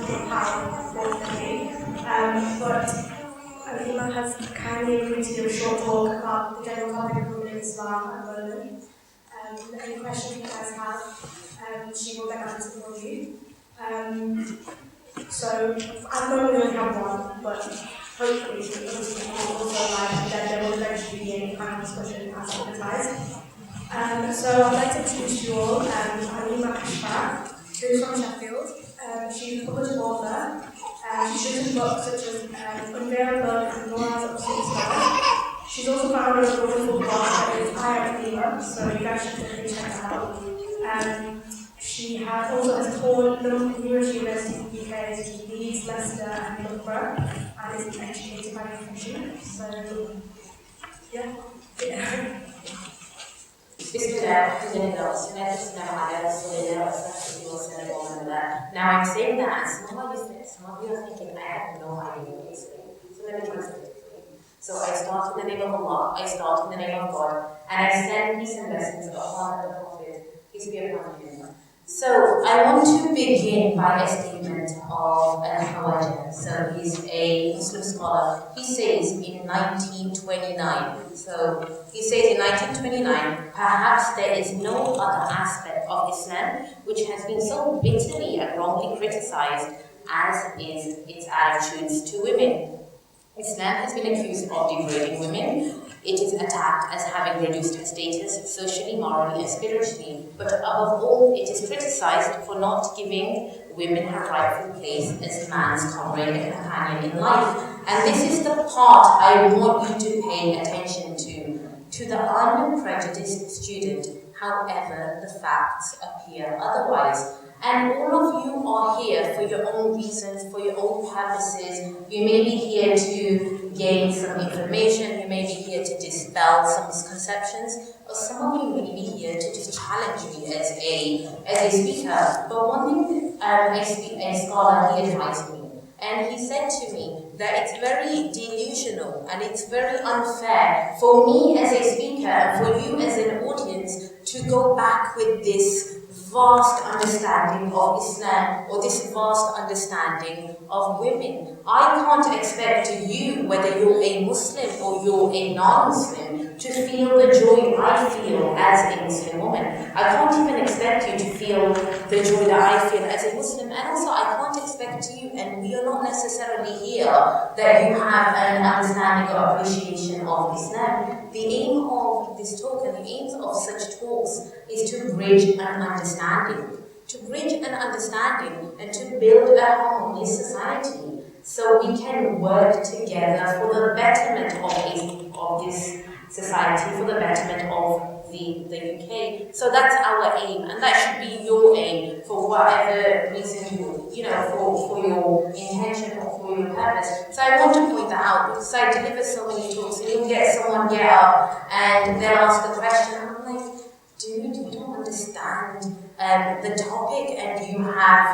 take part, unfortunately. But Alima has kindly agreed to give a short talk about the general topic of women in Islam at the moment. Any questions you guys have, she will then answer for you. So I don't really have one, but hopefully we can also like that there will eventually be any kind of discussion as advertised. So I'd like to introduce you all Alima Ashfaq, who's from Sheffield. She's a published author. She's written books such as Unveil Book and Nora's Obscene Stars. She's also founded a wonderful blog that is Alima, so you guys should definitely check that out. She also has taught numerous universities in the UK, such as Leeds, Leicester, and Loughborough, and is an educated by profession. So, yeah. Now I'm saying that, some of you are thinking, I have no idea what he's saying. So let me translate it for you. So I start in the name of Allah, I start in the name of God, and I send peace and blessings upon the Prophet, peace be upon him. So I want to begin by a statement of Al-Hawaja. So he's a Muslim scholar. He says in 1929, so he says in 1929, perhaps there is no other aspect of Islam which has been so bitterly and wrongly criticized as is its attitudes to women. Islam has been accused of degrading women. It is attacked as having reduced her status socially, morally, and spiritually. But above all, it is criticized for not giving women her rightful place as man's comrade and companion in life. And this is the part I want you to pay attention to the unprejudiced student, however the facts appear otherwise. And all of you are here for your own reasons, for your own purposes. You may be here to gain some information, you may be here to dispel some misconceptions, or some of you may be here to just challenge me as a speaker. But one thing a scholar, he advised me, and he said to me that it's very delusional and it's very unfair for me as a speaker and for you as an audience to go back with this vast understanding of Islam or this vast understanding of women. I can't expect you, whether you're a Muslim or you're a non-Muslim, to feel the joy I feel as a Muslim woman. I can't even expect you to feel the joy that I feel as a Muslim, and also I can't expect you, and we are not necessarily here, that you have an understanding or appreciation of Islam. The aim of this talk and the aims of such talks is to bridge an understanding. To bridge an understanding and to build a harmonious society so we can work together for the betterment of this society, for the betterment of the UK. So that's our aim, and that should be your aim for whatever reason for your intention or for your purpose. So I want to point that out because I deliver so many talks, and you'll get someone get up and they'll ask the question, I'm like, dude, you don't understand the topic, and you have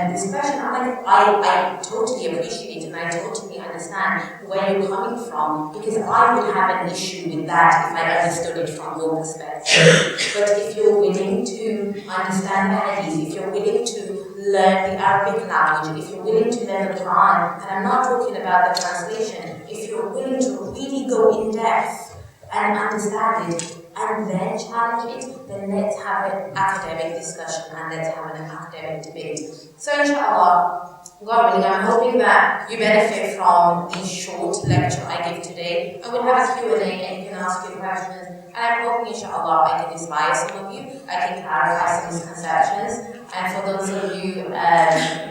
this question. I totally appreciate and I totally understand where you're coming from, because I would have an issue with that if I understood it from your perspective. But if you're willing to understand the hadith, if you're willing to learn the Arabic language, if you're willing to learn the Quran, and I'm not talking about the translation, if you're willing to really go in depth and understand it, and then challenge it, then let's have an academic discussion and let's have an academic debate. So inshallah, God willing, I'm hoping that you benefit from the short lecture I give today. And we'll have a Q&A and you can ask your questions. And I'm hoping inshallah I can inspire some of you, I can clarify some misconceptions. And for those of you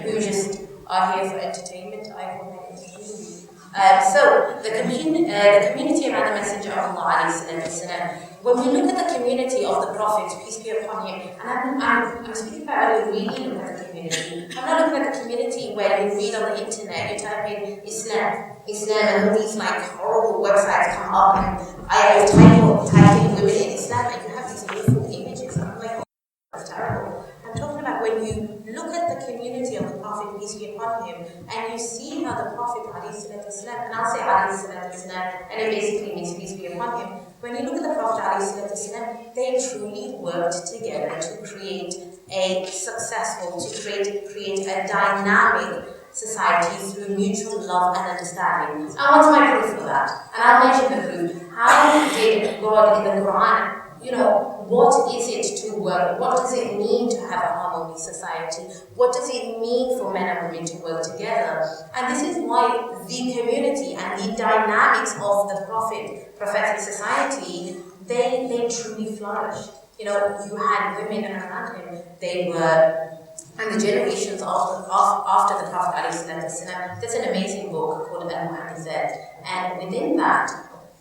who just are here for entertainment, I hope I can entertain you. So the community around the Messenger of Allah, when we look at the community of the Prophet, peace be upon him, and I'm speaking about when we really look at the community. I'm not looking at the community where you read on the internet, you type in Islam, and all these like horrible websites come up, and I type in women in Islam, and you have these awful images. I'm like, oh, that's terrible. I'm talking about when you look at the community of the Prophet, peace be upon him, and you see how the Prophet, والسلام, and I'll say والسلام, and it basically means peace be upon him. When you look at the Prophet والسلام, they truly worked together to create a successful, to create a dynamic society through mutual love and understanding. And what's my proof for that? And I'll mention the proof. How did God in the Quran, what is it to work? What does it mean to have a harmonious society? What does it mean for men and women to work together? And this is why the community and the dynamics of the prophetic society, they truly flourished. You had women around him, they were, and the generations after the Prophet ﷺ, there's an amazing book called Al-Muhaddithat, and within that,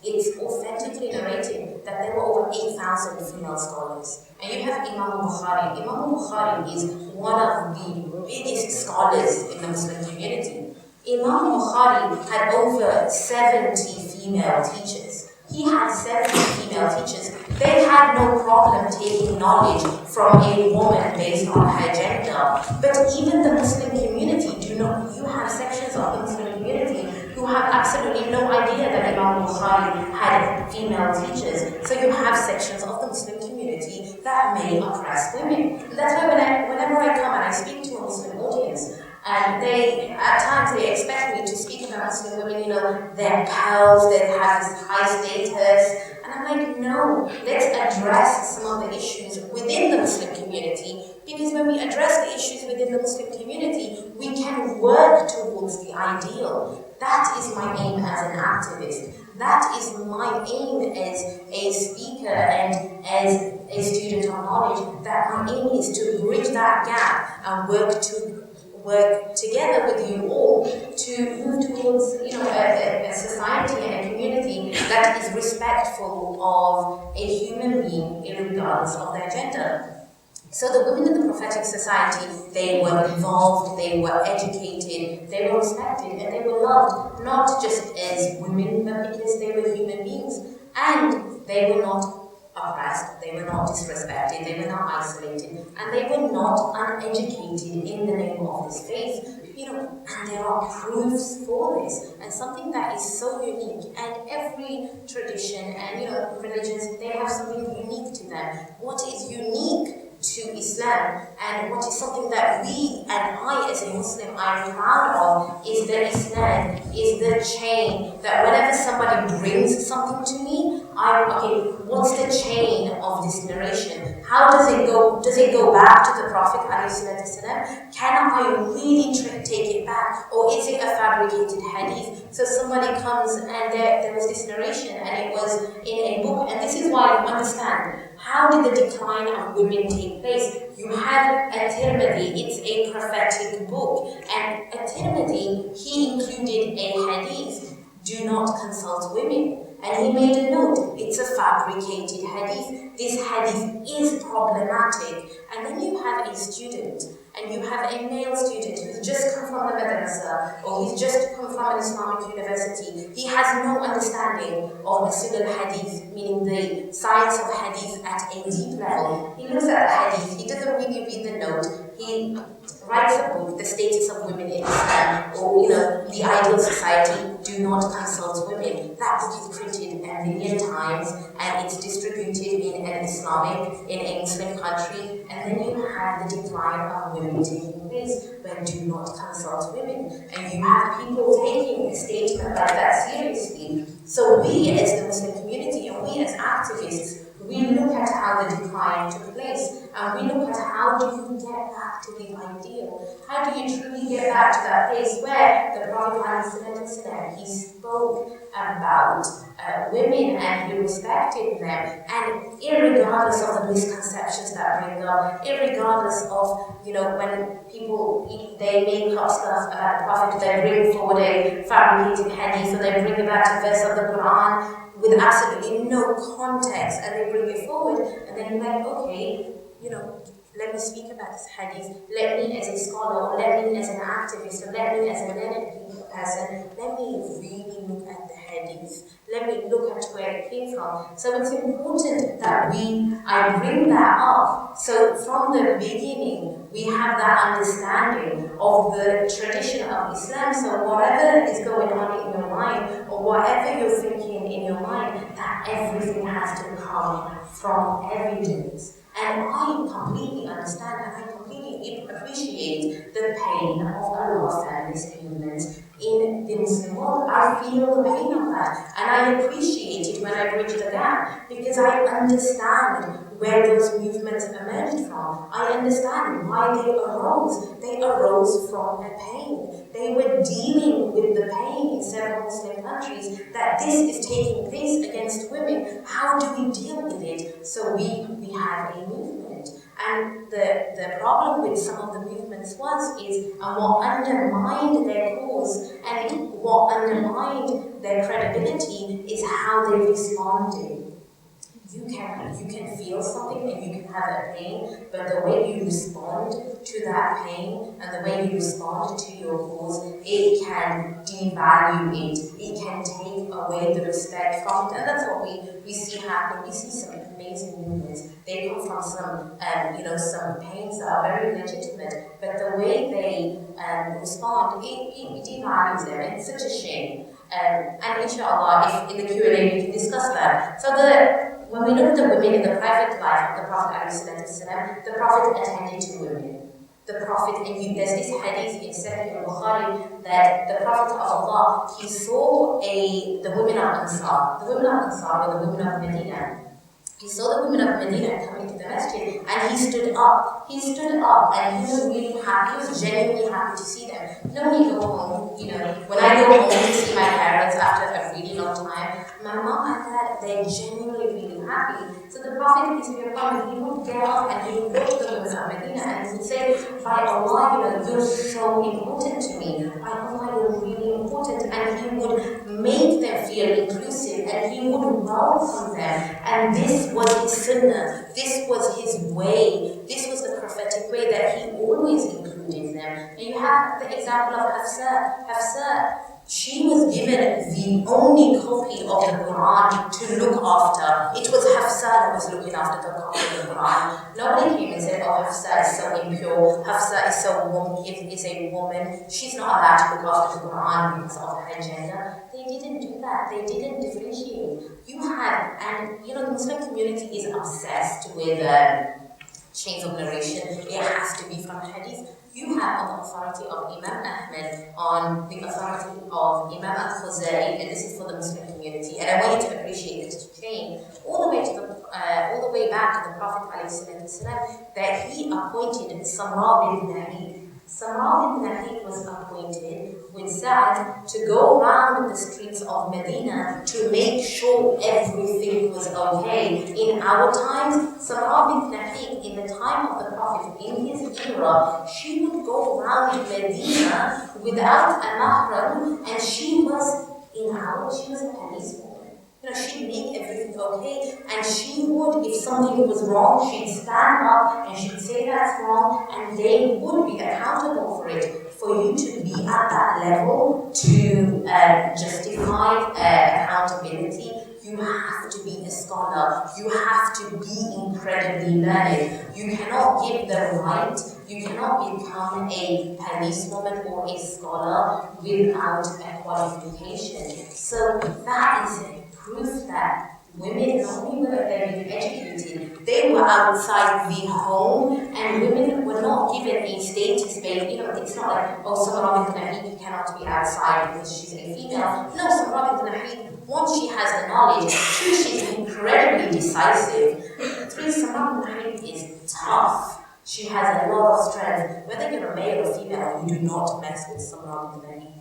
it's authentically narrated that there were over 8,000 female scholars. And you have Imam Bukhari. Imam Bukhari is one of the biggest scholars in the Muslim community. Imam Bukhari had over 70 female teachers. He had 70 female teachers. They had no problem taking knowledge from a woman based on her gender. But even the Muslim community you have sections of the Muslim community who have absolutely no idea that Imam Bukhari had female teachers. So you have sections of the Muslim community that may oppress women. And that's why whenever I come and I speak to a Muslim audience, and at times they expect me to speak about Muslim women, they're pals, they have this high status. And I'm like, no, let's address some of the issues within the Muslim community, because when we address the issues within the Muslim community, we can work towards the ideal. That is my aim as an activist. That is my aim as a speaker and as a student of knowledge. That my aim is to bridge that gap and work together with you all to move towards a society and a community that is respectful of a human being regardless of their gender. So the women in the prophetic society, they were involved, they were educated, they were respected, and they were loved, not just as women, but because they were human beings. And they were not oppressed, they were not disrespected, they were not isolated, and they were not uneducated in the name of this faith. And there are proofs for this, and something that is so unique, and every tradition and religions, they have something unique to them. What is unique to Islam, and what is something that we and I as a Muslim are proud of, is that Islam is the chain that whenever somebody brings something to me, what's the chain of this narration? How does it go? Does it go back to the Prophet ﷺ? Can I really take it back, or is it a fabricated hadith? So somebody comes and there was this narration and it was in a book, and this is why you understand how did the decline of women take place. You have At-Tirmidhi, it's a prophetic book, and At-Tirmidhi, he included a hadith, do not consult women. And he made a note, it's a fabricated hadith. This hadith is problematic. And then you have a student, and you have a male student who's just come from the madrasa, or he's just come from an Islamic university. He has no understanding of usul al-hadith, meaning the science of hadith at a deep level. He looks at the hadith, he doesn't really read the note, he writes a book, The Status of Women in Islam, or The Ideal Society, Do Not Consult Women. That book is printed a million times, and it's distributed in a Muslim country, and then you have the decline of women taking place, but do not consult women. And you have people taking a statement like that seriously. So we as the Muslim community, and we as activists, we look at how the decline took place, and we look at how do you get back to the ideal? How do you truly get back to that place where the Prophet ﷺ, he spoke about women and he respected them, and irregardless of the misconceptions that bring up, irregardless of when people they make up stuff about the Prophet, they bring forward a fabricated hadith, or they bring about a verse of the Quran with absolutely no context, and they bring it forward, and then you're like, okay, let me speak about this hadith, let me as a scholar, or let me as an activist, or let me as a learned person, let me really look at the hadith, let me look at where it came from. So it's important that I bring that up, so from the beginning, we have that understanding of the tradition of Islam. So whatever is going on in your mind, or whatever you're thinking in your mind, that everything has to come from evidence. And I completely understand and I completely appreciate the pain of a lot of feminist movements in the Muslim world. I feel the pain of that, and I appreciate it when I bridge the gap, because I understand where those movements emerged from. I understand why they arose. They arose from a pain. They were dealing with the pain in several Muslim countries that this is taking place against women. How do we deal with it? So we have a movement. And the problem with some of the movements and what undermined their cause and what undermined their credibility is how they responded. You can feel something and you can have a pain, but the way you respond to that pain and the way you respond to your cause, it can devalue it. It can take away the respect from it, and that's what we see happening. We see some amazing movements. They come from some pains that are very legitimate, but the way they respond, it devalues them. It's such a shame. And inshallah, if in the Q&A we can discuss that. So when we look at the women in the private life of the Prophet ﷺ, the Prophet attended to women. The Prophet, there's this hadith in Sahih al-Bukhari that the Prophet of Allah, he saw the women of Ansar. The women of Ansar were the women of Medina. He saw the women of Medina coming to the masjid, and he stood up. He stood up, and he was really happy. He was genuinely happy to see them. When you go home, when I go home to see my parents after a really long time, my mom and dad, they're genuinely really happy. So the Prophet, peace be upon him, he would get up and he would go to the women of Medina and he would say, by Allah, you're so important to me. By Allah, you're really important. And he would make them feel inclusive, and he would welcome them. And this was his sunnah. This was his way. This was the prophetic way that he always included them. And you have the example of Hafsa. Hafsa, she was given the only copy of the Quran to look after. It was Hafsa that was looking after the copy of the Quran. Nobody came and said, oh, Hafsa is so impure, Hafsa is a woman, she's not allowed to look after the Quran because of her gender. They didn't do that. They didn't differentiate. The Muslim community is obsessed with chains of narration. It has to be from hadith. You have on the authority of Imam Ahmed, on the authority of Imam al-Khuzai, and this is for the Muslim community. And I want you to appreciate this chain all the way back to the Prophet ﷺ, that he appointed Samra bin Nahid. Samra bin Nahid was appointed with Sa'ad to go around the streets of Medina to make sure everything was okay. In our times, Samra bin Nahid, in the time of the Prophet, in his era, she would go around Medina without a mahram, and she was a policewoman. She'd make everything okay, and she would, if something was wrong, she'd stand up and she'd say that's wrong, and they would be accountable for it. For you to be at that level to justify accountability, you have to be a scholar. You have to be incredibly learned. You cannot give the right. You cannot become a policewoman or a scholar without a qualification. So that is proof that women not only were they being educated, they were outside the home, and women were not given a status-based, it's not like, oh, Samra bint Nahid cannot be outside because she's a female. No, Samra bint Nahid, once she has the knowledge, she's incredibly decisive. Samra bint Nahid is tough. She has a lot of strength. Whether you're a male or female, you do not mess with Samra bint Nahid.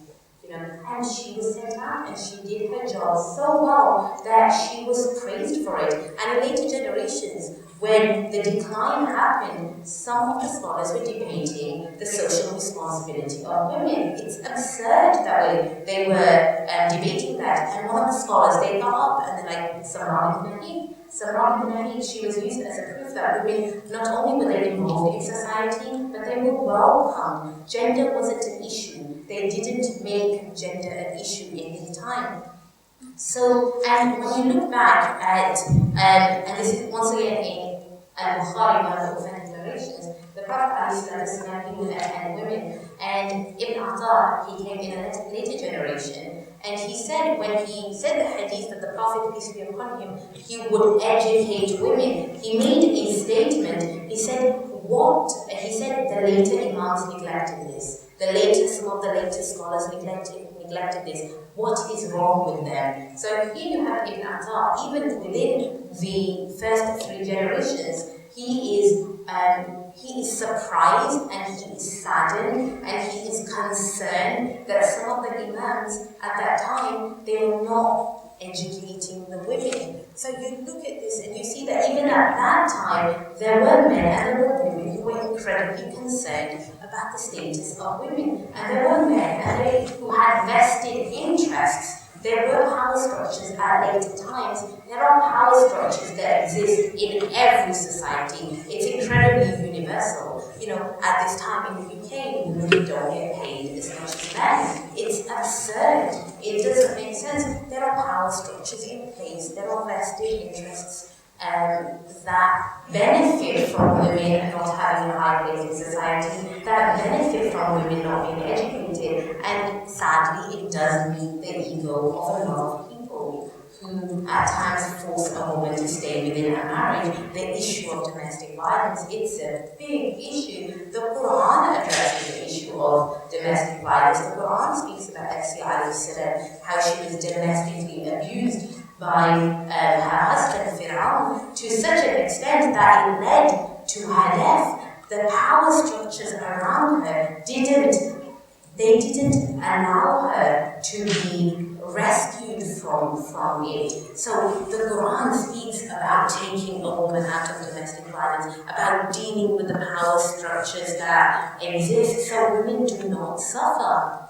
And she was sent out, and she did her job so well that she was praised for it. And in later generations, when the decline happened, some of the scholars were debating the social responsibility of women. It's absurd that way. They were debating that, and one of the scholars, they got up and they're like, Samra bint Nahid. Samra bint Nahid, she was used as a proof that women, not only were they involved in society, but they were welcomed. Gender wasn't an issue. They didn't make gender an issue in his time. So, and when you look back at, and this is once again in Al-Bukhari, one of the authentic narrations, the Prophet ﷺ, he would attend women, And Ibn Atta, he came in a later generation, and he said, when he said the hadith that the Prophet, peace be upon him, he would educate women, he made a statement. He said, the later Imams neglected this. Some of the later scholars neglected this. What is wrong with them? So here you have Ibn Atta, even within the first 3 generations, he is surprised and he is saddened and he is concerned that some of the Imams at that time, they were not educating the women. So you look at this and you see that even at that time, there were men and there were women who were incredibly concerned about the status of women. And there were men and who had vested interests. There were power structures at later times. There are power structures that exist in every society. It's incredibly universal. At this time in the UK, women don't get paid as much as men. It's absurd. It doesn't make sense. There are power structures in place. There are vested interests that benefit from women not having a high place in society, that benefit from women not being educated, and sadly it does meet the ego of a lot of people who at times force a woman to stay within her marriage. The issue of domestic violence, it's a big issue. The Quran addresses the issue of domestic violence. The Quran speaks about Asya, how she was domestically abused by her husband Fir'aun to such an extent that it led to her death. The power structures around her didn't allow her to be rescued from it. So the Quran speaks about taking a woman out of domestic violence, about dealing with the power structures that exist so women do not suffer.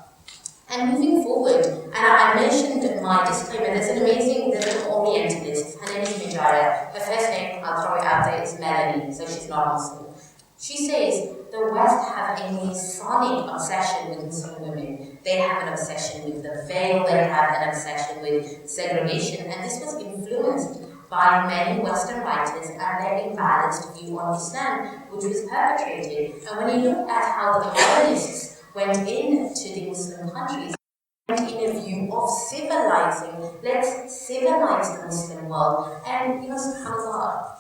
And moving forward, and I mentioned my disclaimer, there's an Orientalist, her name is Mijaya. Her first name, I'll throw it out there, is Melanie, so she's not Muslim. She says, the West have a Masonic obsession with Muslim women. They have an obsession with the veil, they have an obsession with segregation, and this was influenced by many Western writers and their imbalanced view on Islam, which was perpetrated. And when you look at how the colonists went into the Muslim countries, went in a view of civilizing, let's civilize the Muslim world. And subhanAllah,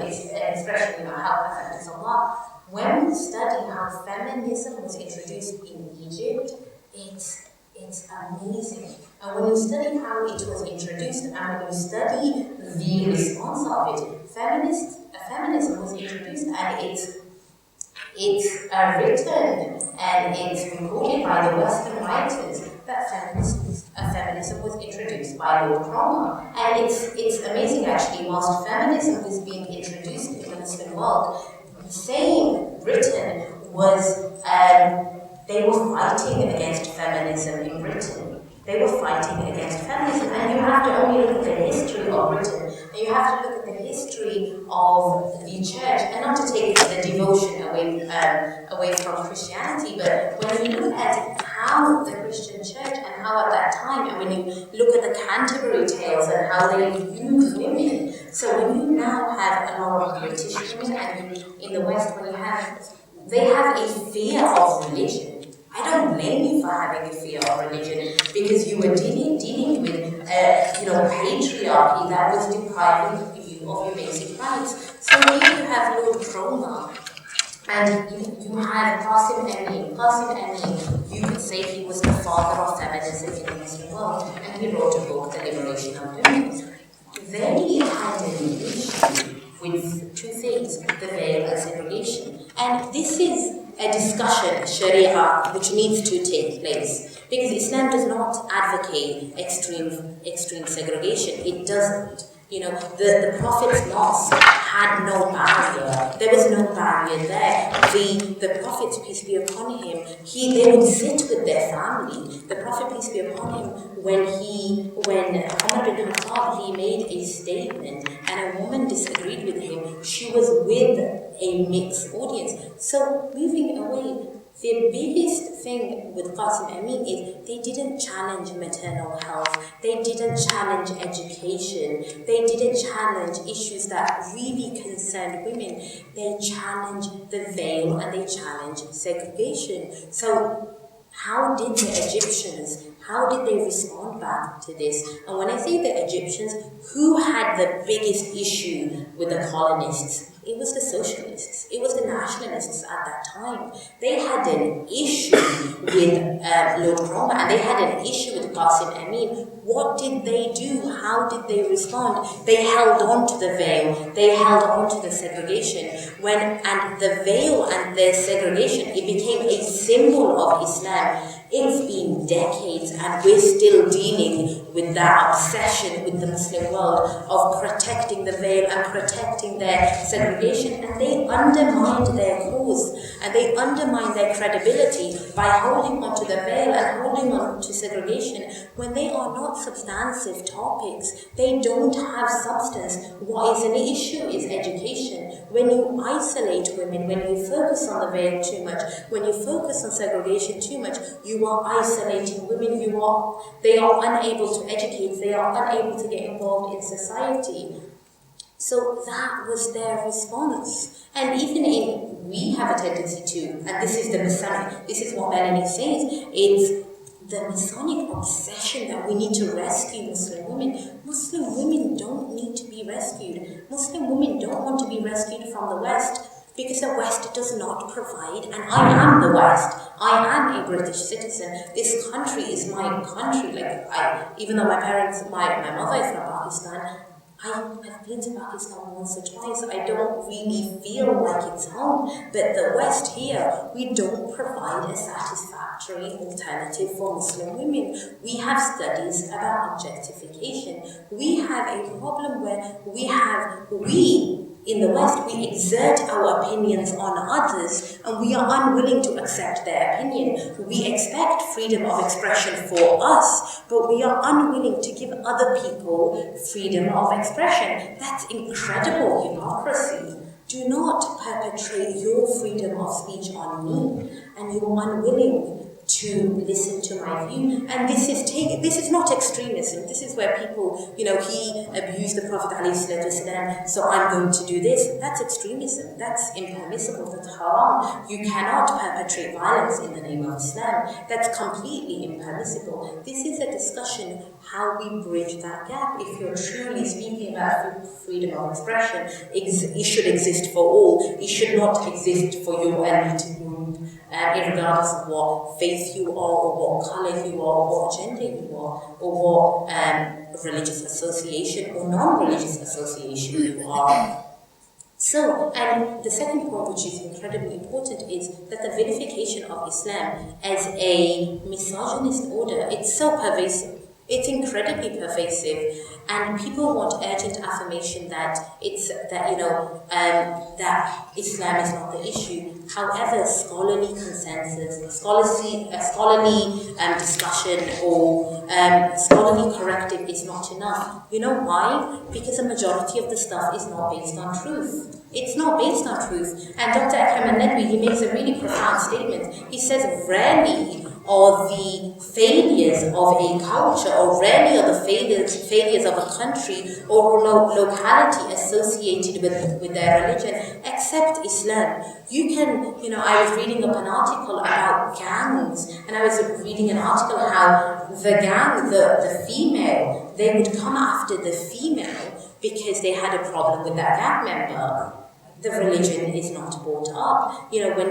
it's an expression, how perfect is Allah. When we study how feminism was introduced in Egypt, it's amazing. And when you study how it was introduced and when you study the response of it, feminism was introduced and it's written and it's recorded by the Western writers that feminism was introduced by Lord Cromer. And it's amazing actually, whilst feminism was being introduced in the Muslim world, the same Britain was, they were fighting against feminism in Britain. They were fighting against feminism, and you have to only look at the history of Britain, and you have to look at the history of the church, and not to take the devotion away from Christianity, but when you look at how the Christian church and how at that time, and when you look at the Canterbury Tales and how they viewed women, so when you now have a lot of British women, and in the West, they have a fear of religion. I don't blame you for having a fear of religion because you were dealing with patriarchy that was depriving you of your basic rights. So here you have Lord Cromer, and you have Qasim Emi. You could say he was the father of feminism in the Muslim world, and he wrote a book, The Liberation of Women. They had an issue with two things, the veil and segregation. And this is a discussion, Sharia, which needs to take place. Because Islam does not advocate extreme segregation. It doesn't. The Prophet's mosque had no barrier. There was no barrier there. The Prophet, peace be upon him, they would sit with their family. The Prophet, peace be upon him, when Umar bin Khattab, he made a statement and a woman disagreed with him, she was with a mixed audience. So moving away The biggest thing with Qasim Amin is they didn't challenge maternal health, they didn't challenge education, they didn't challenge issues that really concerned women. They challenged the veil and they challenged segregation. So how did the Egyptians, how did they respond back to this? And when I say the Egyptians, who had the biggest issue with the colonists? It was the socialists, it was the nationalists at that time. They had an issue with Lord Cromer and they had an issue with Qasim Amin. What did they do? How did they respond? They held on to the veil, they held on to the segregation. And the veil and the segregation, it became a symbol of Islam. It's been decades and we're still dealing with that obsession with the Muslim world of protecting the veil and protecting their segregation, and they undermined their cause and they undermined their credibility by holding on to the veil and holding on to segregation when they are not substantive topics. They don't have substance. What is an issue is education. When you isolate women, when you focus on the veil too much, when you focus on segregation too much, you are isolating women. They are unable to educate, they are unable to get involved in society. So that was their response. And even we have a tendency to, and this is the Masonic, this is what Melanie says, it's the Masonic obsession that we need to rescue Muslim women. Muslim women don't need to be rescued. Muslim women don't want to be rescued from the West, because the West does not provide, and I am the West. I am a British citizen. This country is my country. Even though my mother is from Pakistan, I've been to Pakistan once or twice. I don't really feel like it's home. But the West here, we don't provide a satisfactory alternative for Muslim women. We have studies about objectification. We have a problem where we in the West, we exert our opinions on others and we are unwilling to accept their opinion. We expect freedom of expression for us, but we are unwilling to give other people freedom of expression. That's incredible hypocrisy. Do not perpetrate your freedom of speech on me, and you are unwilling to listen to my view. And this is not extremism. This is where people, he abused the Prophet ﷺ, so I'm going to do this. That's extremism. That's impermissible. That's haram. You cannot perpetrate violence in the name of Islam. That's completely impermissible. This is a discussion how we bridge that gap. If you're truly speaking about freedom of expression, it should exist for all. It should not exist for your elite group, regardless of what faith you are, or what colour you are, or what gender you are, or what religious association or non-religious association you are. So, and the second point, which is incredibly important, is that the vilification of Islam as a misogynist order, it's so pervasive. It's incredibly pervasive, and people want urgent affirmation that that Islam is not the issue. However, scholarly consensus, scholarly discussion, or scholarly corrective is not enough. You know why? Because the majority of the stuff is not based on truth. It's not based on truth. And Dr. Akram al-Nadwi, he makes a really profound statement. He says, rarely are the failures of a culture, or rarely are the failures of a country or locality associated with their religion, except Islam. You can, I was reading up an article about gangs, and I was reading an article how the gang, the female, they would come after the female because they had a problem with that gang member. The religion is not brought up. When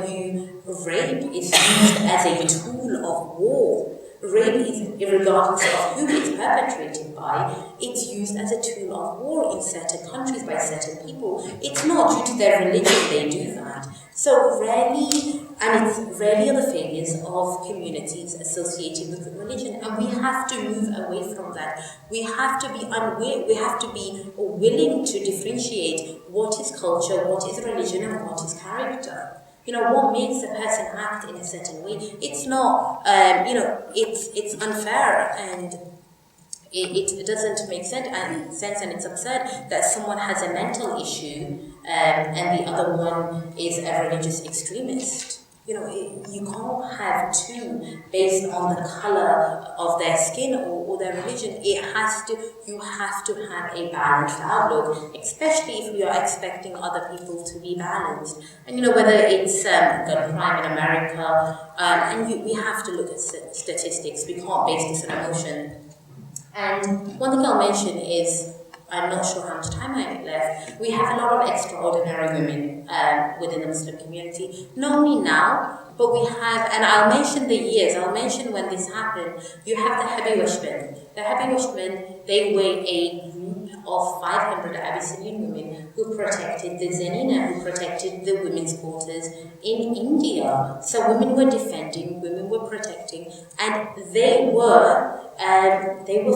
rape is used as a tool of war, rape is, regardless of who it's perpetrated by, it's used as a tool of war in certain countries by certain people. It's not due to their religion they do that. So rarely are the failures of communities associated with religion, and we have to move away from that. We have to be willing to differentiate what is culture, what is religion, and what is character. What makes a person act in a certain way. It's not, it's unfair, and it doesn't make sense, and it's absurd that someone has a mental issue and the other one is a religious extremist. you can't have two based on the color of their skin or their religion. You have to have a balanced outlook, especially if you are expecting other people to be balanced. And whether it's gun crime in America, we have to look at statistics. We can't base this on emotion. And one thing I'll mention is, I'm not sure how much time I have left. We have a lot of extraordinary women within the Muslim community. Not only now, but we have, and I'll mention the years, I'll mention when this happened. You have the Habi Washmen. The Habi Washmen, they were a group of 500 Abyssinian women who protected the Zenina, who protected the women's quarters in India. So women were defending, women were protecting, and they were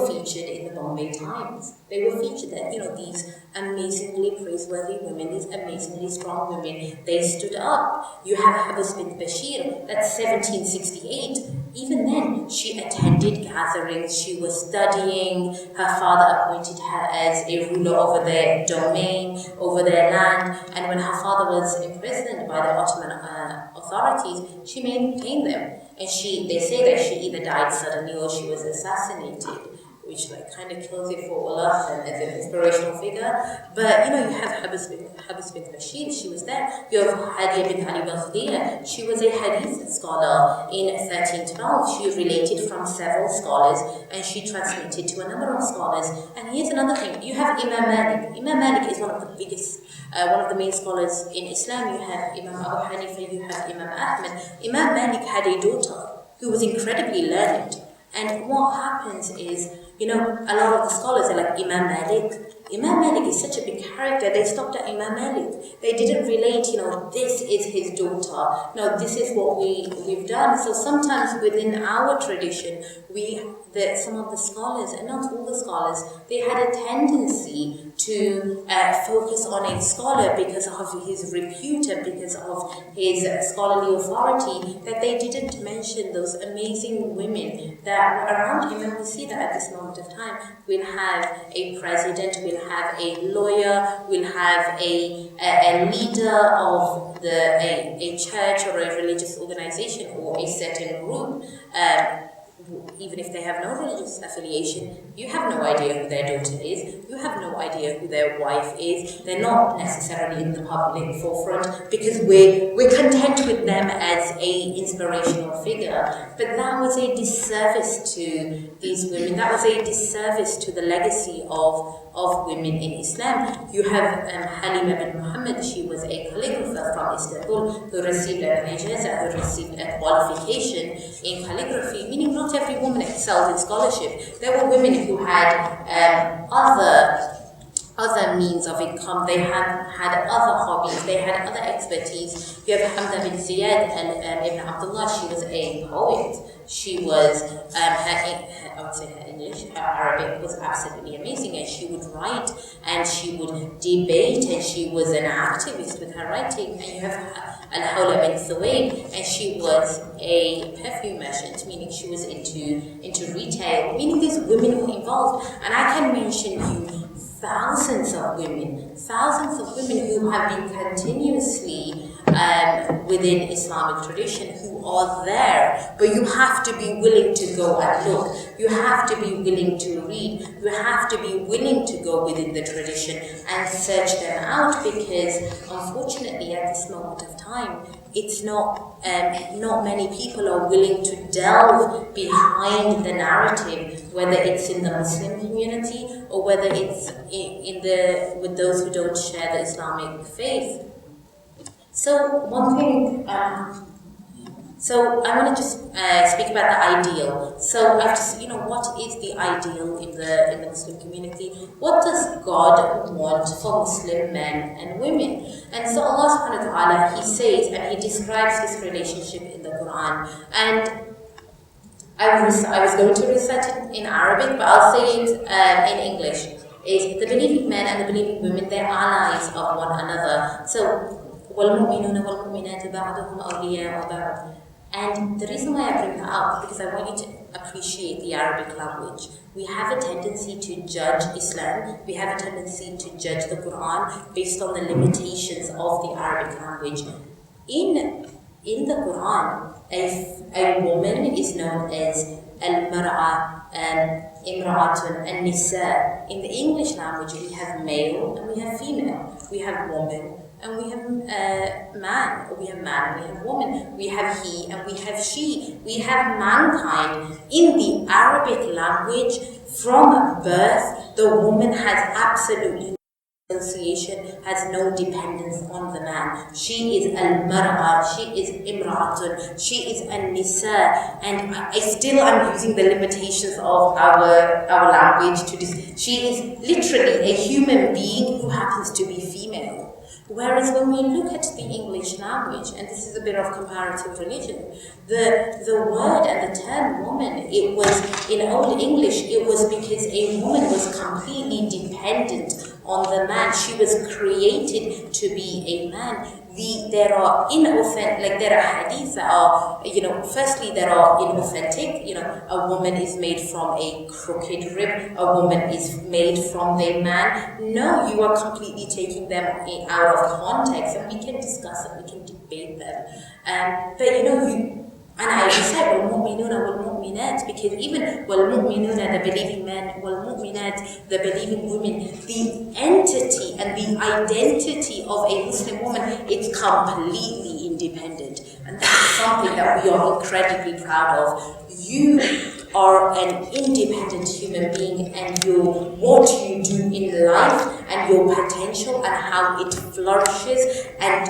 featured in the Bombay Times. They were featured that, these amazingly praiseworthy women, these amazingly strong women, they stood up. You have Habs bint Bashir, that's 1768. Even then, she attended gatherings, she was studying, her father appointed her as a ruler over their domain, over their land, and when her father was imprisoned by the Ottoman authorities, she maintained them. And they say that she either died suddenly or she was assassinated, which kind of kills it for all us and as an inspirational figure. But you have Habs bint Bashir, she was there. You have Hadia bint Ali Baghdadiya, she was a hadith scholar in 1312. She related from several scholars and she transmitted to a number of scholars. And here's another thing, you have Imam Malik. Imam Malik is one of the biggest, one of the main scholars in Islam. You have Imam Abu Hanifa, you have Imam Ahmed. Imam Malik had a daughter who was incredibly learned. And what happens is, a lot of the scholars are like, Imam Malik. Imam Malik is such a big character, they stopped at Imam Malik. They didn't relate, this is his daughter. No, this is what we've done. So sometimes within our tradition, some of the scholars, and not all the scholars, they had a tendency to focus on a scholar because of his repute and because of his scholarly authority, that they didn't mention those amazing women that were around him. And we see that at this moment of time, we'll have a president, we'll have a lawyer, we'll have a leader of a church or a religious organization or a certain group. Even if they have no religious affiliation, you have no idea who their daughter is, you have no idea who their wife is. They're not necessarily in the public forefront because we're content with them as a inspirational figure. But that was a disservice to these women. That was a disservice to the legacy of women in Islam. You have Halima bint Muhammad. She was a calligrapher from Istanbul who received an ijazah, who received a qualification in calligraphy, meaning not every woman excelled in scholarship. There were women who had other means of income, they had other hobbies, they had other expertise. You have Hamda bin Ziyad and Ibn Abdullah, she was a poet. She was, I would say her English, her Arabic was absolutely amazing, and she would write and she would debate and she was an activist with her writing. And you have Al-Hawla bin Thuwayd, and she was a perfume merchant, meaning she was into retail, meaning these women were involved. And I can mention you thousands of women who have been continuously within Islamic tradition who are there, but you have to be willing to go and look. You have to be willing to read. You have to be willing to go within the tradition and search them out, because unfortunately at this moment of time, it's not many people are willing to delve behind the narrative, whether it's in the Muslim community or whether it's with those who don't share the Islamic faith. So one thing, so I want to just speak about the ideal. So I've just, what is the ideal in the Muslim community? What does God want for Muslim men and women? And so Allah subhanahu wa ta'ala, He says, and He describes this relationship in the Quran. And I was going to recite it in Arabic, but I'll say it in English. Is the believing men and the believing women, they're allies of one another. So, وَالْمُؤْمِنُونَ وَالْمُؤْمِنَاتُ بَعْضُهُمْ أَوْلِيَاءُ بَعْضٍ. And the reason why I bring that up is because I want you to appreciate the Arabic language. We have a tendency to judge Islam, we have a tendency to judge the Quran based on the limitations of the Arabic language. In in the Quran, a woman is known as al-mar'a, imra'atun, and nisa. In the English language, we have male and we have female. We have woman and we have man. We have man and we have woman. We have he and we have she. We have mankind. In the Arabic language, from birth, the woman has absolutely association, has no dependence on the man. She is al-mar'a, she is imra'atun, she is an-nisa, and I still am using the limitations of our language to this. She is literally a human being who happens to be female. Whereas when we look at the English language, and this is a bit of comparative religion, the word and the term woman, it was, in Old English, it was because a woman was completely dependent on the man. She was created to be a man. There are inauthentic, there are hadiths that are, firstly there are inauthentic, a woman is made from a crooked rib, a woman is made from a man. No, you are completely taking them out of context, and we can discuss them, we can debate them. And I said, وَالْمُؤْمِنُونَ وَالْمُؤْمِنَاتِ, because even وَالْمُؤْمِنُونَ, the believing men, وَالْمُؤْمِنَاتِ, the believing women, the entity and the identity of a Muslim woman, it's completely independent. And that's something that we are incredibly proud of. You are an independent human being, and what you do in life and your potential and how it flourishes, and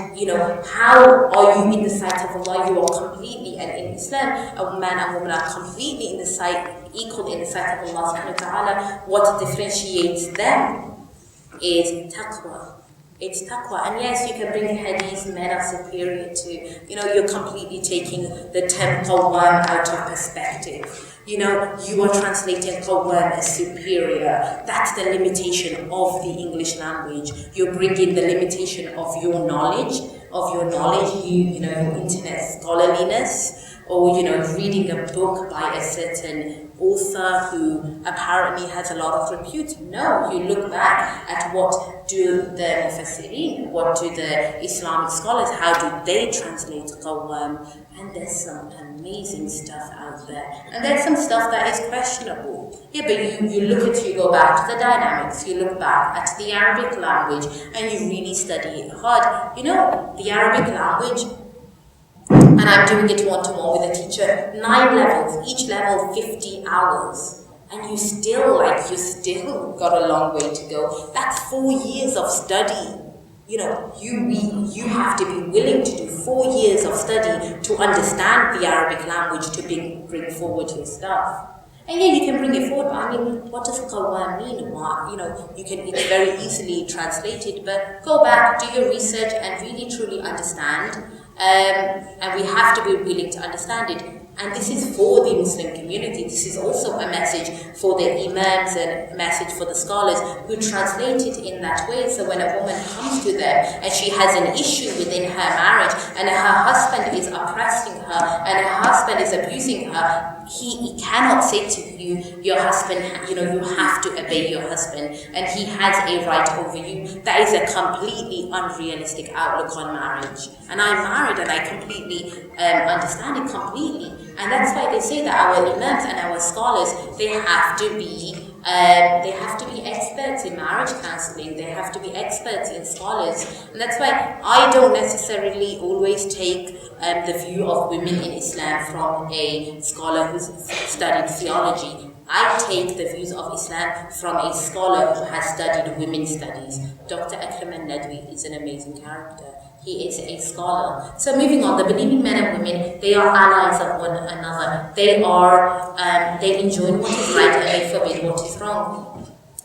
how are you in the sight of Allah. You are completely, and in Islam, a man and woman are completely equal in the sight of Allah subhanahu wa ta'ala. What differentiates them is taqwa. It's taqwa. And yes, you can bring hadith, men are superior to, you're completely taking the term qawwam out of perspective. You are translating qawwam as superior. That's the limitation of the English language. You bring in the limitation of your knowledge, your internet scholarliness, or reading a book by a certain author who apparently has a lot of repute. No, you look back at what do the mufassirin, what do the Islamic scholars, how do they translate qawwam, and there's some amazing stuff out there. And there's some stuff that is questionable. Yeah, but you go back to the dynamics, you look back at the Arabic language, and you really study it hard. The Arabic language, and I'm doing it one-to-one with a teacher, 9 levels, each level 50 hours. And you still got a long way to go. That's 4 years of study. You have to be willing to do 4 years of study to understand the Arabic language, to bring forward your stuff. And yeah, you can bring it forward, but what does qawwam mean? It's very easily translated, but go back, do your research, and really truly understand. And we have to be willing to understand it. And this is for the Muslim community. This is also a message for the imams and a message for the scholars who translate it in that way. So when a woman comes to them and she has an issue within her marriage, and her husband is oppressing her, and her husband is abusing her, he cannot say to you, your husband, you have to obey your husband, and he has a right over you. That is a completely unrealistic outlook on marriage. And I'm married, and I completely understand it completely. And that's why they say that our imams and our scholars, they have to be experts in marriage counseling. They have to be experts in scholars. And that's why I don't necessarily always take the view of women in Islam from a scholar who's studied theology. I take the views of Islam from a scholar who has studied women's studies. Dr. Akram al-Nadwi is an amazing character. He is a scholar. So moving on, the believing men and women, they are allies of one another. They enjoin what is right and they forbid what is wrong.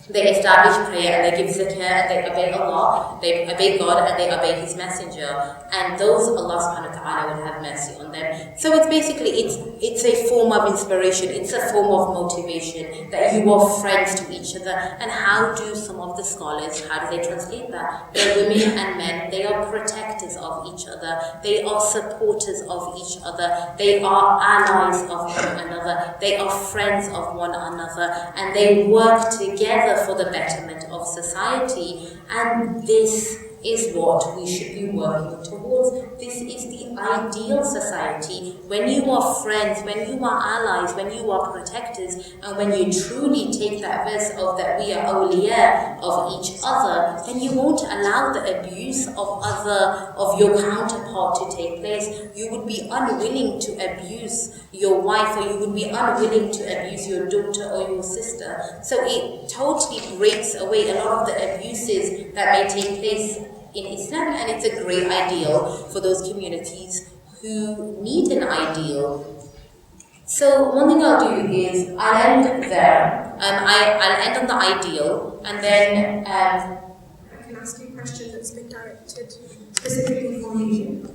They establish prayer and they give zakah and they obey Allah, they obey God and they obey His Messenger. And those Allah subhanahu wa ta'ala will have mercy on them. So it's basically, it's a form of inspiration, it's a form of motivation that you are friends to each other. And how do some of the scholars, how do they translate that? They're women and men, they are protectors of each other, they are supporters of each other, they are allies of one another, they are friends of one another, and they work together for the betterment of society. And this is what we should be working towards. This is the ideal society, when you are friends, when you are allies, when you are protectors, and when you truly take that verse of that we are awliya of each other, then you won't allow the abuse of your counterpart to take place. You would be unwilling to abuse your wife, or you would be unwilling to abuse your daughter or your sister. So it totally breaks away a lot of the abuses that may take place in Islam, and it's a great ideal for those communities who need an ideal. So one thing I'll do is I'll end there. I'll end on the ideal, and then I can ask you a question that's been directed specifically for you.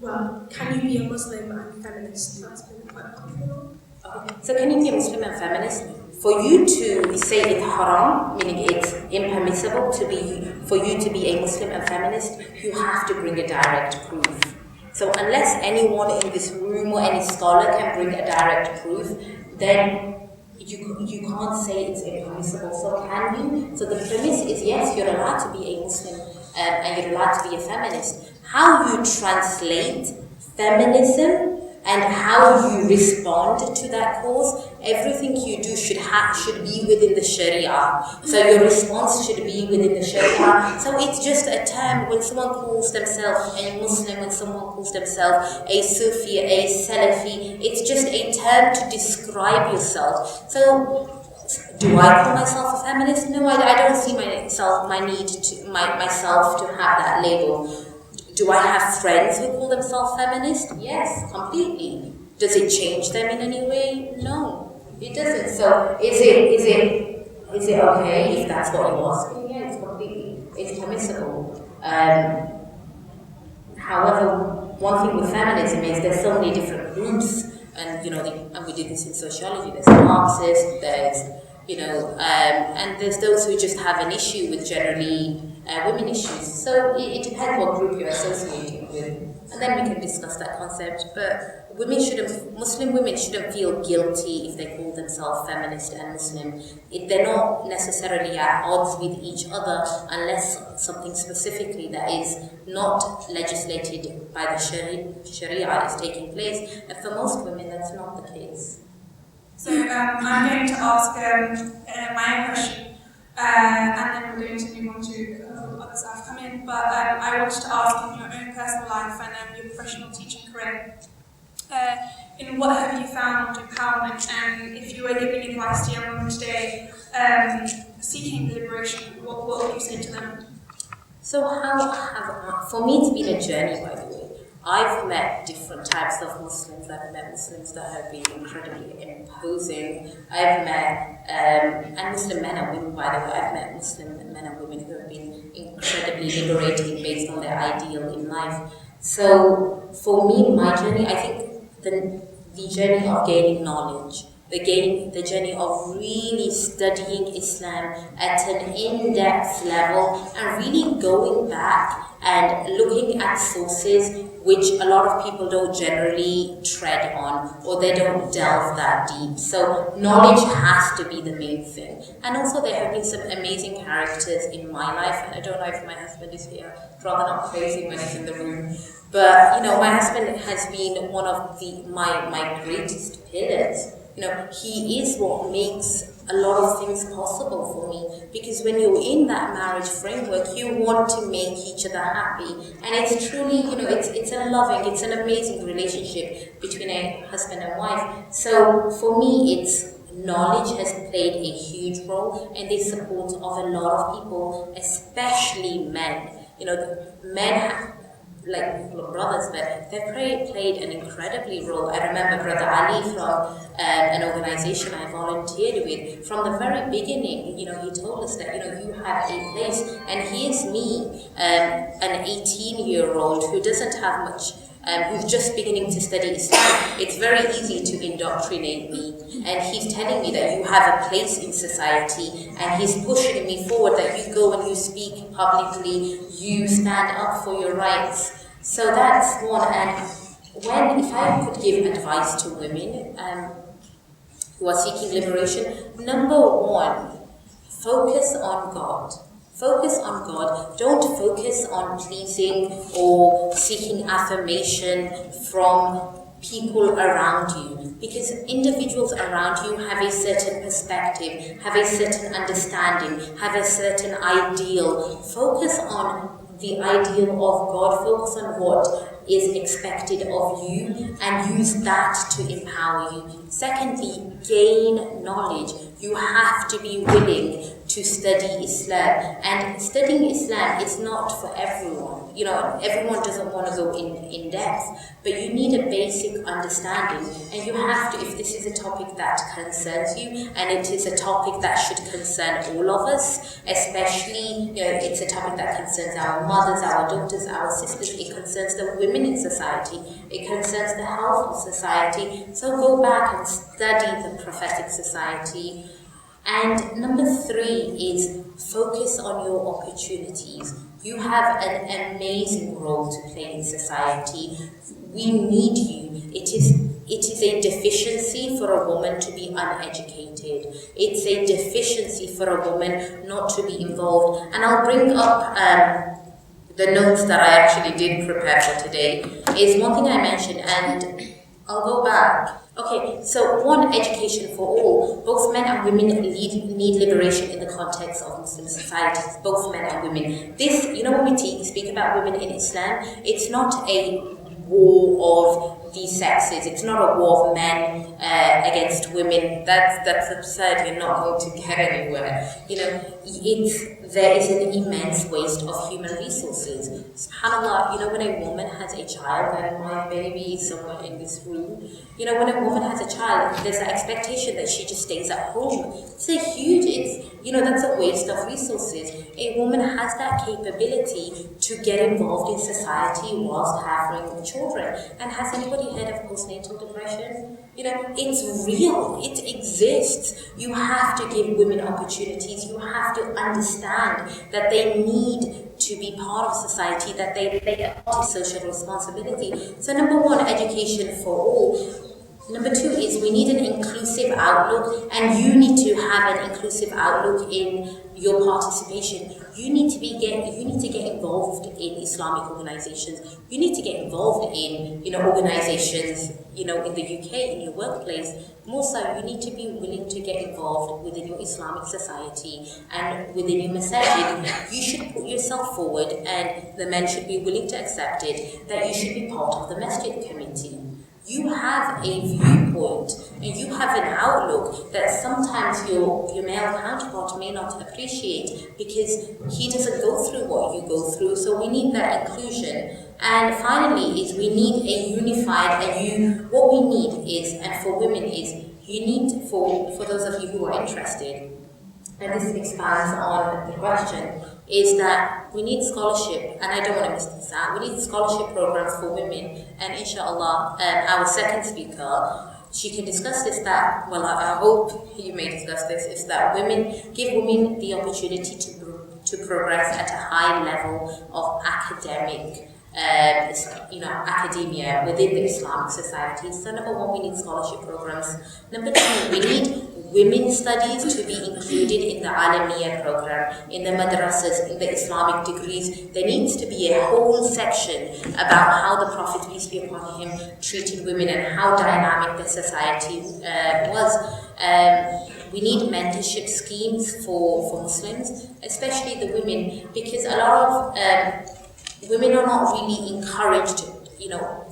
Well, can you be a Muslim and feminist? That's been quite popular. Okay. So can you be a Muslim and feminist? For you to say it's haram, meaning it's impermissible for you to be a Muslim and feminist, you have to bring a direct proof. So unless anyone in this room or any scholar can bring a direct proof, then you can't say it's impermissible. So can you? So the premise is yes, you're allowed to be a Muslim and you're allowed to be a feminist. How you translate feminism and how you respond to that cause, everything you do should be within the Sharia. So your response should be within the Sharia. So it's just a term. When someone calls themselves a Muslim, when someone calls themselves a Sufi, a Salafi, it's just a term to describe yourself. So do I call myself a feminist? No, I don't see myself to have that label. Do I have friends who call themselves feminist? Yes, completely. Does it change them in any way? No, it doesn't. So is it okay if that's what you're asking? Yeah, it's permissible. However, one thing with feminism is there's so many different groups, and and we did this in sociology. There's Marxists, there's and there's those who just have an issue with generally women issues. So it depends what group you're associating with, and then we can discuss that concept. But Muslim women shouldn't feel guilty if they call themselves feminist and Muslim. They're not necessarily at odds with each other unless something specifically that is not legislated by the Sharia is taking place. And for most women, that's not the case. So I'm going to ask my own question, and then we're going to move on to others that have come in. But I wanted to ask, in your own personal life and your professional teaching career, in what have you found empowerment? And if you were giving advice to young women today seeking liberation, what would you say to them? So for me, it's been a journey, by the way. I've met different types of Muslims. I've met Muslims that have been incredibly imposing. I've met, and Muslim men and women, by the way, I've met Muslim men and women who have been incredibly liberating based on their ideal in life. So for me, my journey, I think the journey of gaining knowledge, the journey of really studying Islam at an in-depth level and really going back and looking at sources which a lot of people don't generally tread on, or they don't delve that deep. So knowledge has to be the main thing. And also there have been some amazing characters in my life, and I don't know if my husband is here, rather not crazy when he's in the room. But my husband has been one of my greatest pillars. He is what makes a lot of things possible for me, because when you're in that marriage framework, you want to make each other happy, and it's truly, it's a loving, it's an amazing relationship between a husband and wife. So for me, knowledge has played a huge role in the support of a lot of people, especially men. Men like brothers, but they've played an incredibly role. I remember Brother Ali from an organization I volunteered with. From the very beginning, he told us that, you have a place, and here's me, an 18-year-old who doesn't have much, who's just beginning to study Islam. It's very easy to indoctrinate me, and he's telling me that you have a place in society, and he's pushing me forward that you go and you speak publicly, you stand up for your rights. So that's one. And if I could give advice to women who are seeking liberation, number one, focus on God. Focus on God. Don't focus on pleasing or seeking affirmation from people around you, because individuals around you have a certain perspective, have a certain understanding, have a certain ideal. Focus on the ideal of God, focus on what is expected of you and use that to empower you. Secondly, gain knowledge. You have to be willing to study Islam, and studying Islam is not for everyone. Everyone doesn't want to go in depth, but you need a basic understanding, and you have to, if this is a topic that concerns you, and it is a topic that should concern all of us, especially, it's a topic that concerns our mothers, our daughters, our sisters, it concerns the women in society, it concerns the health of society, so go back and study the prophetic society. And number 3 is focus on your opportunities. You have an amazing role to play in society. We need you. It is a deficiency for a woman to be uneducated. It's a deficiency for a woman not to be involved. And I'll bring up the notes that I actually did prepare for today. Is one thing I mentioned, and I'll go back. Okay, so 1, education for all. Both men and women need liberation in the context of Muslim societies, both men and women. This, when we speak about women in Islam, it's not a war of the sexes, it's not a war of men against women. That's absurd, you're not going to get anywhere. There is an immense waste of human resources. SubhanAllah, when a woman has a child, and my baby is somewhere in this room, when a woman has a child, there's an expectation that she just stays at home. It's that's a waste of resources. A woman has that capability to get involved in society whilst having children. And has anybody heard of postnatal depression? It's real, it exists. You have to give women opportunities. You have to understand that they need to be part of society, that they play a part of social responsibility. So number 1, education for all. Number 2 is we need an inclusive outlook, and you need to have an inclusive outlook in your participation. You need to get involved in Islamic organizations. You need to get involved in organizations in the UK, in your workplace. More so, you need to be willing to get involved within your Islamic society and within your masajid. You should put yourself forward, and the men should be willing to accept it, that you should be part of the masjid committee. You have a viewpoint and you have an outlook that sometimes your male counterpart may not appreciate because he doesn't go through what you go through. So we need that inclusion. And finally is we need a unified, what we need is, and for women is, you need, for those of you who are interested, and this expands on the question, is that we need scholarship, and I don't want to miss this out, we need scholarship programs for women, and inshallah, our second speaker, she can discuss this, I hope you may discuss this, is that give women the opportunity to progress at a high level of academic academia within the Islamic society. So number 1, we need scholarship programs. Number 2, we need women's studies to be included in the Alamiya program, in the madrasas, in the Islamic degrees. There needs to be a whole section about how the Prophet, peace be upon him, treated women and how dynamic the society was. We need mentorship schemes for Muslims, especially the women, because a lot of women are not really encouraged,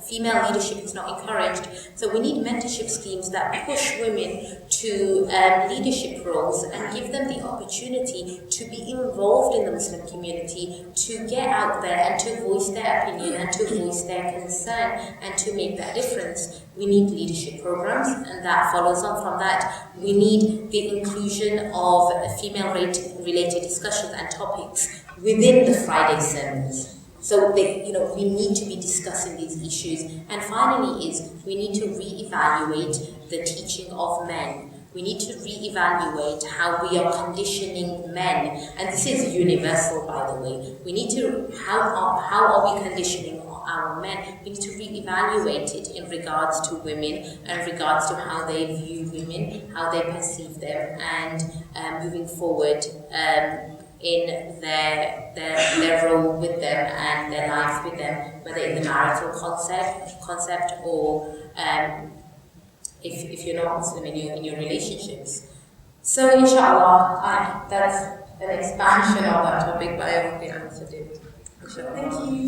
female leadership is not encouraged. So we need mentorship schemes that push women to leadership roles and give them the opportunity to be involved in the Muslim community, to get out there and to voice their opinion and to voice their concern and to make that difference. We need leadership programs, and that follows on from that. We need the inclusion of female-related discussions and topics within the Friday sermons. So we need to be discussing these issues. And finally is we need to re-evaluate the teaching of men. We need to re-evaluate how we are conditioning men. And this is universal, by the way. We need to, how are we conditioning our men? We need to re-evaluate it in regards to women, and regards to how they view women, how they perceive them, and moving forward, in their role with them and their lives with them, whether in the marital concept or if you're not Muslim in your relationships. So inshallah, that's an expansion of that topic, but I hope they answered it. Inshallah. Thank you.